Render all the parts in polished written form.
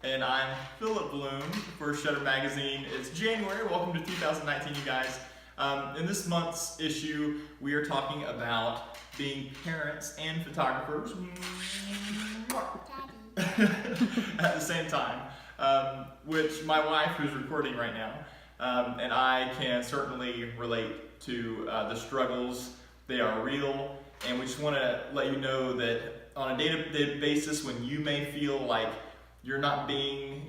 And I'm Phillip Blume for Shutter Magazine. It's January. Welcome to 2019, you guys. In this month's issue, we are talking about being parents and photographers at the same time, which my wife, who's recording right now, and I can certainly relate to the struggles. They are real, and we just want to let you know that on a day-to-day basis, when you may feel like you're not meeting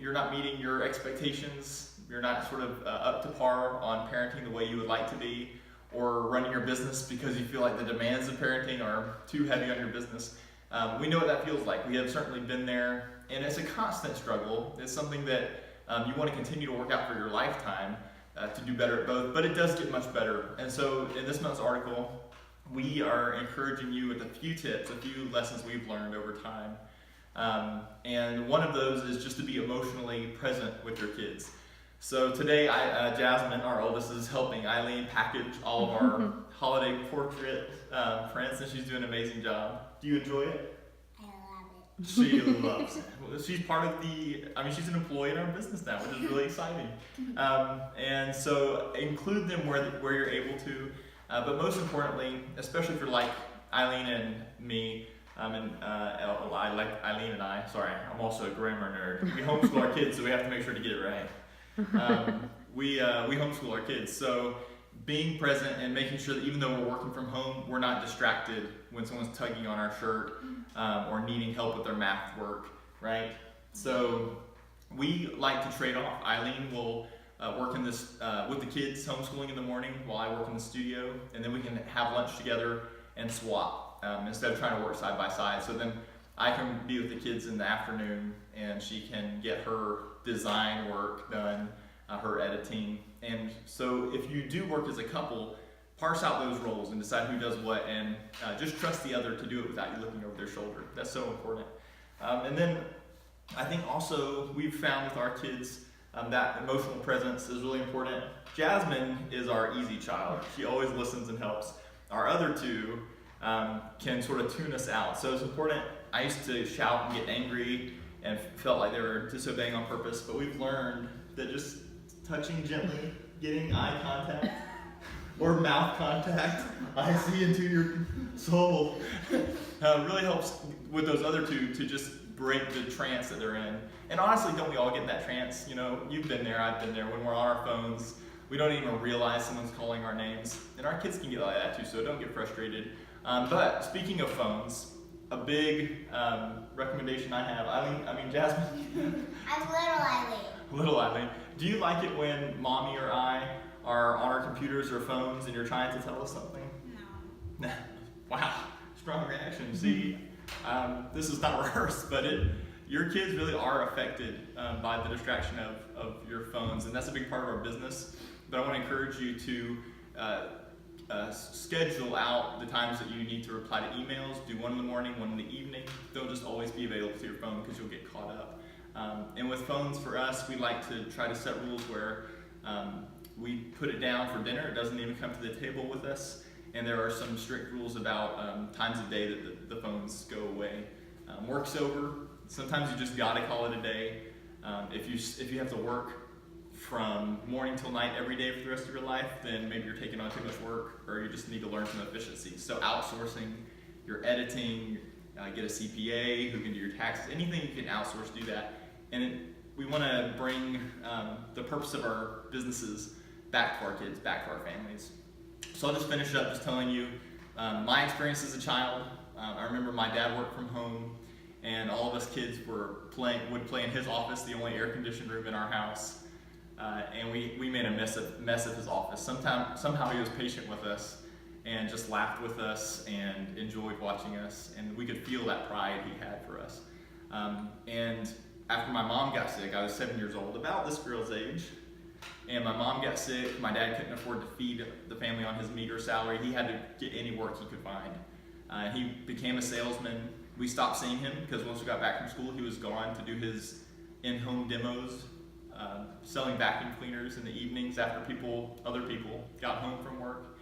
your expectations, you're not sort of up to par on parenting the way you would like to be, or running your business because you feel like the demands of parenting are too heavy on your business. We know what that feels like. We have certainly been there, and it's a constant struggle. It's something that you want to continue to work out for your lifetime to do better at both, but it does get much better. And so in this month's article, we are encouraging you with a few tips, a few lessons we've learned over time. And one of those is just to be emotionally present with your kids. So today, Jasmine, our oldest, is helping Eileen package all of our holiday portrait prints, and she's doing an amazing job. Do you enjoy it? I love it. She loves it. She's part of she's an employee in our business now, which is really exciting. And so include them where you're able to. But most importantly, especially for like Eileen and me, I like Eileen and I, sorry, I'm also a grammar nerd. We homeschool our kids, so we have to make sure to get it right. We homeschool our kids, so being present and making sure that even though we're working from home, we're not distracted when someone's tugging on our shirt or needing help with their math work, right? So we like to trade off. Eileen will work in this with the kids homeschooling in the morning while I work in the studio, and then we can have lunch together and swap instead of trying to work side by side. So then I can be with the kids in the afternoon, and she can get her design work done, her editing. And so if you do work as a couple, parse out those roles and decide who does what, and just trust the other to do it without you looking over their shoulder. That's so important. And then I think also we've found with our kids that emotional presence is really important. Jasmine is our easy child. She always listens and helps. Our other two can sort of tune us out. So it's important. I used to shout and get angry and felt like they were disobeying on purpose, but we've learned that just touching gently, getting eye contact or mouth contact, I see into your soul, really helps with those other two to just break the trance that they're in. And honestly, don't we all get in that trance? You know, you've been there, I've been there. When we're on our phones, we don't even realize someone's calling our names. And our kids can get like that too, so don't get frustrated. But speaking of phones, a big recommendation I have, Jasmine. I'm little Eileen. Little Eileen. Do you like it when mommy or I are on our computers or phones and you're trying to tell us something? No. Wow, strong reaction. See, this is not rehearsed, but your kids really are affected by the distraction of your phones, and that's a big part of our business. But I want to encourage you to schedule out the times that you need to reply to emails. Do one in the morning, one in the evening. Don't just always be available to your phone because you'll get caught up. And with phones, for us, we like to try to set rules where we put it down for dinner. It doesn't even come to the table with us. And there are some strict rules about times of day that the phones go away. Work's over. Sometimes you just gotta call it a day. If you have to work from morning till night every day for the rest of your life, then maybe you're taking on too much work, or you just need to learn some efficiency. So outsourcing your editing, get a CPA who can do your taxes, anything you can outsource, do that. And we want to bring the purpose of our businesses back to our kids, back to our families. So I'll just finish up just telling you my experience as a child. I remember my dad worked from home, and all of us kids would play in his office, the only air-conditioned room in our house. And we made a mess of his office. Somehow he was patient with us and just laughed with us and enjoyed watching us, and we could feel that pride he had for us. And after my mom got sick, I was 7 years old, about this girl's age, and my mom got sick. My dad couldn't afford to feed the family on his meager salary. He had to get any work he could find. He became a salesman. We stopped seeing him because once we got back from school, he was gone to do his in-home demos, selling vacuum cleaners in the evenings after other people got home from work.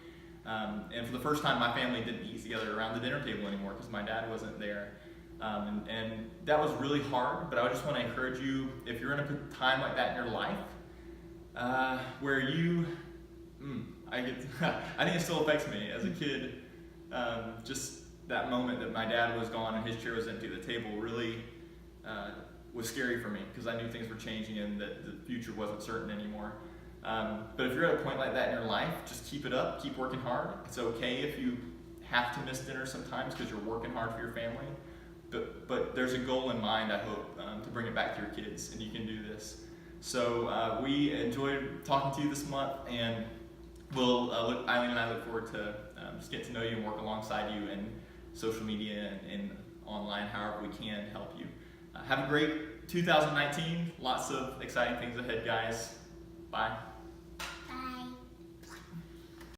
And for the first time, my family didn't eat together around the dinner table anymore because my dad wasn't there. And that was really hard, but I just want to encourage you, if you're in a time like that in your life, where you, I think it still affects me as a kid. Just that moment that my dad was gone and his chair was empty at the table really was scary for me, because I knew things were changing and that the future wasn't certain anymore. But if you're at a point like that in your life, just keep it up, keep working hard. It's okay if you have to miss dinner sometimes because you're working hard for your family. But there's a goal in mind, I hope, to bring it back to your kids, and you can do this. So we enjoyed talking to you this month, and Eileen and I look forward to just get to know you and work alongside you in social media and online, however we can help you. Have a great 2019. Lots of exciting things ahead, guys. Bye.